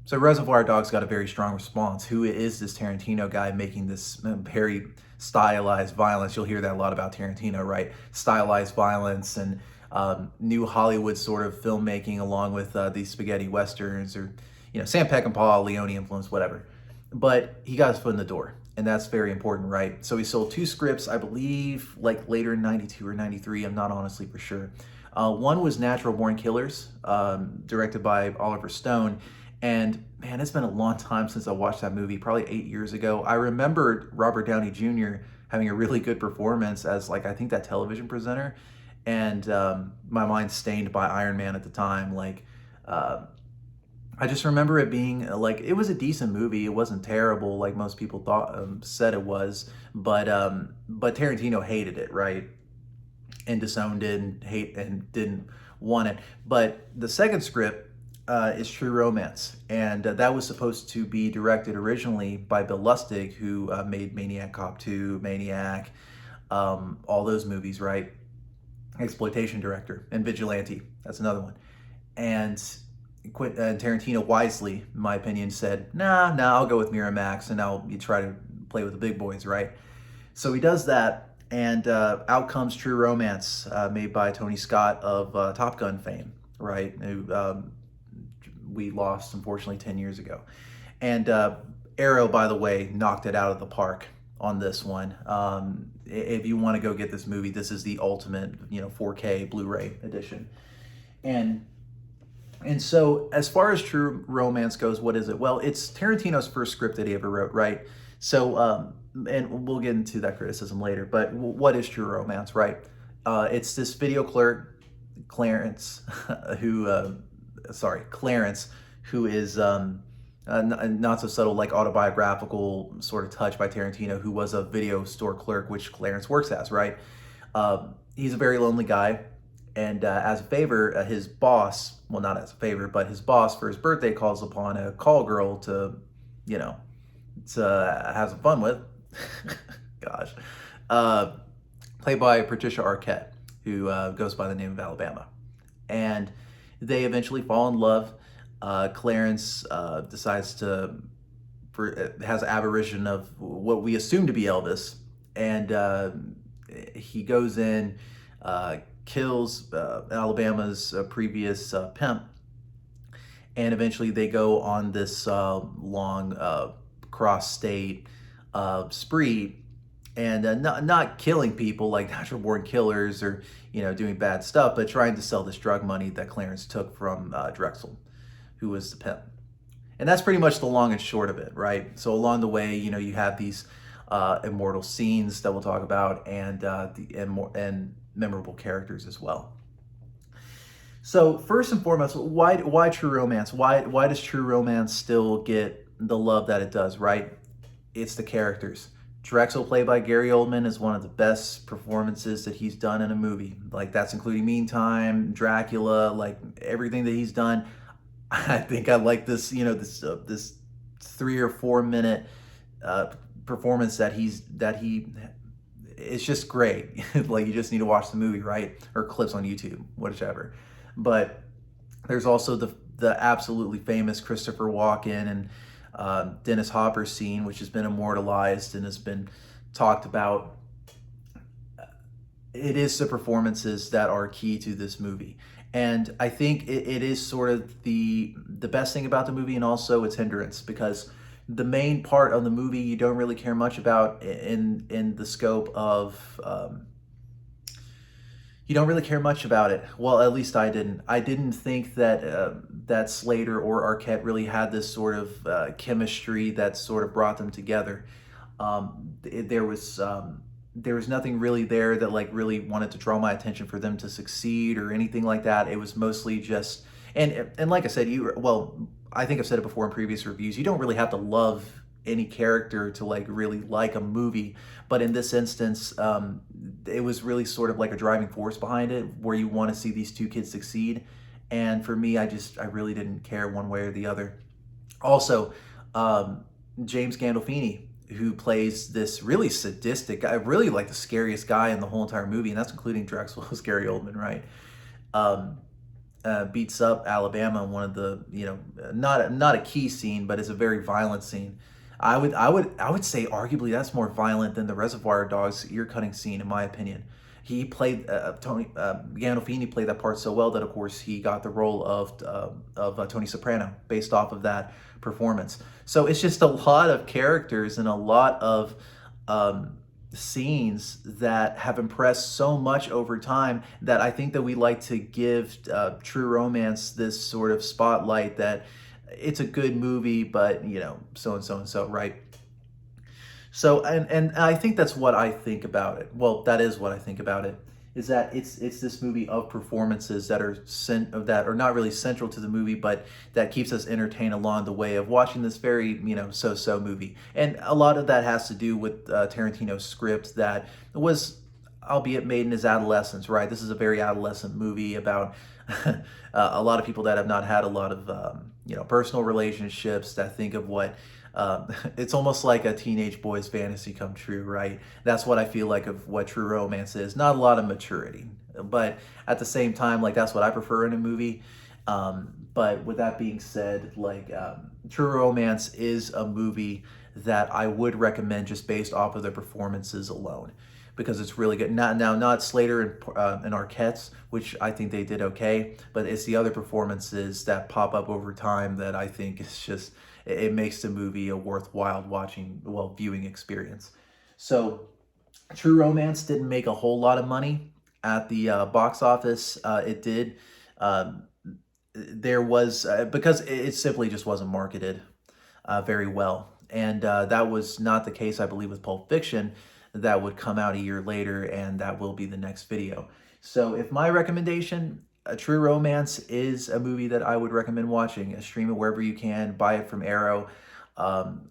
So Reservoir Dogs got a very strong response. Who is this Tarantino guy making this very stylized violence? You'll hear that a lot about Tarantino, right? Stylized violence and new Hollywood sort of filmmaking, along with these spaghetti westerns, or Sam Peckinpah, Leone influence, whatever. But he got his foot in the door, and that's very important, right? So he sold two scripts, I believe, like later in '92 or '93. I'm not honestly for sure. One was Natural Born Killers, directed by Oliver Stone. And man, it's been a long time since I watched that movie, probably 8 years ago. I remembered Robert Downey Jr. having a really good performance as, like, I think that television presenter. And my mind's stained by Iron Man at the time. Like, uh, I just remember it being like, it was a decent movie. It wasn't terrible like most people thought, said it was. But Tarantino hated it, right? And disowned it and didn't want it. But the second script is True Romance, and that was supposed to be directed originally by Bill Lustig, who made Maniac Cop 2, Maniac, all those movies, right? Exploitation director, and Vigilante. That's another one. And Tarantino wisely, in my opinion, said, nah, I'll go with Miramax, and I'll try to play with the big boys, right? So he does that, and out comes True Romance, made by Tony Scott of Top Gun fame, right? Who we lost, unfortunately, 10 years ago. And Arrow, by the way, knocked it out of the park on this one. If you want to go get this movie, this is the ultimate, 4K Blu-ray edition. And so as far as True Romance goes, what is it? Well, it's Tarantino's first script that he ever wrote, right? So, and we'll get into that criticism later, but what is True Romance, right? It's this video clerk, Clarence, Clarence, who is not so subtle, like autobiographical sort of touch by Tarantino, who was a video store clerk, which Clarence works as, right? He's a very lonely guy, and as a favor, his boss, well, not as a favor, but his boss for his birthday calls upon a call girl to, to have some fun with. Gosh. Played by Patricia Arquette, who goes by the name of Alabama. And they eventually fall in love. Clarence decides has aberration of what we assume to be Elvis, and he goes in, kills Alabama's previous pimp, and eventually they go on this long cross-state spree, and not killing people like natural born killers or doing bad stuff, but trying to sell this drug money that Clarence took from Drexel, who was the pimp. And that's pretty much the long and short of it, right? So along the way, you have these immortal scenes that we'll talk about, and memorable characters as well. So first and foremost, why True Romance? Why does True Romance still get the love that it does, right? It's the characters. Drexel, played by Gary Oldman, is one of the best performances that he's done in a movie. Like, that's including Meantime, Dracula, like everything that he's done. I think I like this, this 3 or 4 minute performance that he it's just great. Like, you just need to watch the movie, right? Or clips on YouTube, whichever. But there's also the absolutely famous Christopher Walken and Dennis Hopper scene, which has been immortalized and has been talked about. It is the performances that are key to this movie. And I think it is sort of the best thing about the movie, and also its hindrance, because the main part of the movie you don't really care much about in the scope of you don't really care much about it. Well, at least I didn't. I didn't think that Slater or Arquette really had this sort of chemistry that sort of brought them together. There was nothing really there that like really wanted to draw my attention for them to succeed or anything like that. It was mostly just, and like I said, I think I've said it before in previous reviews, you don't really have to love any character to like really like a movie, but in this instance, it was really sort of like a driving force behind it, where you want to see these two kids succeed. And for me, I really didn't care one way or the other. Also, James Gandolfini, who plays this really sadistic guy, really like the scariest guy in the whole entire movie, and that's including Drexel's Gary Oldman, right? beats up Alabama in one of the, not a key scene, but it's a very violent scene. I would say arguably that's more violent than the Reservoir Dogs ear cutting scene, in my opinion. He played Tony Gandolfini played that part so well that of course he got the role of Tony Soprano based off of that performance. So it's just a lot of characters and a lot of um, scenes that have impressed so much over time that I think that we like to give True Romance this sort of spotlight that it's a good movie, but so and so and so, right? So and I think that's what I think about it. Well, that is what I think about it. Is that it's this movie of performances that are that are not really central to the movie, but that keeps us entertained along the way of watching this very so movie. And a lot of that has to do with Tarantino's script that was, albeit made in his adolescence. Right, this is a very adolescent movie about a lot of people that have not had a lot of personal relationships that think of what it's almost like a teenage boy's fantasy come true, right? That's what I feel like of what True Romance is. Not a lot of maturity, but at the same time, like that's what I prefer in a movie. But with that being said, like True Romance is a movie that I would recommend just based off of the performances alone, because it's really good. Not Slater and Arquette's, which I think they did okay, but it's the other performances that pop up over time that I think is just it makes the movie a worthwhile viewing experience. So, True Romance didn't make a whole lot of money at the box office. It did. Um, there was because it simply just wasn't marketed very well. And that was not the case, I believe, with Pulp Fiction, that would come out a year later, and that will be the next video. So, if my recommendation, A True Romance is a movie that I would recommend watching. Stream it wherever you can. Buy it from Arrow. Um,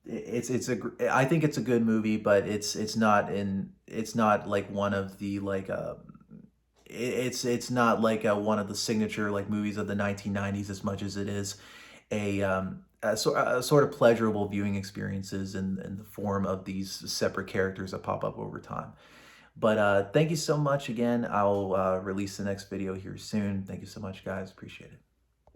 I think it's a good movie, but it's not like one of the like it's not like one of the signature like movies of the 1990s as much as it is a sort of pleasurable viewing experiences in the form of these separate characters that pop up over time. But thank you so much again. I'll release the next video here soon. Thank you so much, guys. Appreciate it.